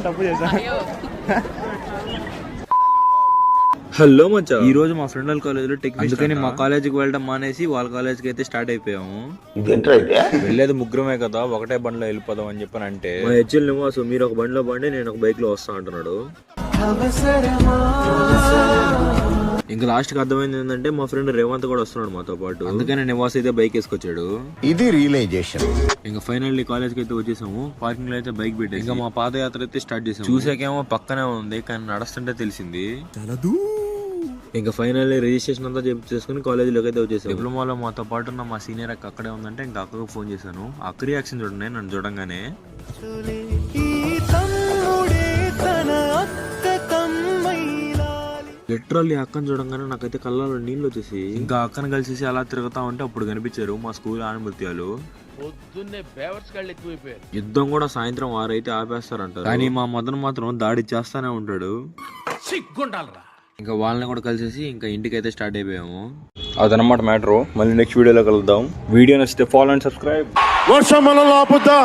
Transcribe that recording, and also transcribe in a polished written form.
తప్పు చేశా. హలో మచ్చా, ఈ రోజు మా ఫ్రెండ్ వాళ్ళ కాలేజ్ లో టెక్, అందుకని మా కాలేజీకి వెళ్ళడం మానేసి వాళ్ళ కాలేజ్కి అయితే స్టార్ట్ అయిపోయాము. వెళ్ళేది ముగ్గురమే కదా, ఒకటే బండిలో వెళ్ళిపోదాం అని చెప్పని అంటే మా హెచ్ఎల్ నివాసు మీరు ఒక బండిలో బండి నేను ఒక బైక్ లో వస్తా అంటున్నాడు. ఇంకా లాస్ట్ కి అర్థమైంది ఏంటంటే మా ఫ్రెండ్ రేవంత్ కూడా వస్తున్నాడు మాతో పాటు, అందుకని నివాస్ అయితే బైక్ వేసుకొచ్చాడు. ఇది రియలైజేషన్. ఇంకా ఫైనల్లీ కాలేజ్ కి అయితే వచ్చేసాము. పార్కింగ్ లో అయితే బైక్ పెట్టేసి ఇంకా మా పాదయాత్ర అయితే స్టార్ట్ చేసాము. చూసాకేమో పక్కనే ఉంది, కానీ నడుస్తుంటే తెలిసింది. ఇంకా ఫైనల్లీ రిజిస్ట్రేషన్ అంతా చేసుకుని కాలేజీలోకి అయితే వచ్చేసాం. డిప్లొమాలో మాతో పాటు ఉన్న మా సీనియర్ అక్క అక్కడే ఉందంటే ఇంకా అక్కకు ఫోన్ చేశాను. అక్క రియాక్షన్ చూడండి నన్ను చూడంగానే. లిటరల్లీ అక్కను చూడంగానే నాకైతే కళ్ళలో నీళ్ళు వచ్చేసి ఇంకా అక్కను కలిసేసి అలా తిరుగుతా ఉంటే అప్పుడు కనిపించారు మా స్కూల్ ఆనుమత్యాలు. యుద్ధం కూడా సాయంత్రం 6 అయితే ఆపేస్తారంటారు, కానీ మా మదన్ మాత్రం దాడి చేస్తానే ఉంటాడు. ఇంకా వాళ్ళని కూడా కలిసేసి ఇంకా ఇంటికి అయితే స్టార్ట్ అయిపోయాము. అదనమాట మ్యాటర్. మళ్ళీ నెక్స్ట్ వీడియోలో కలుద్దాం. వీడియో నచ్చితే ఫాలో అండ్ సబ్స్క్రైబ్. వర్షం మన లాపుద్దా.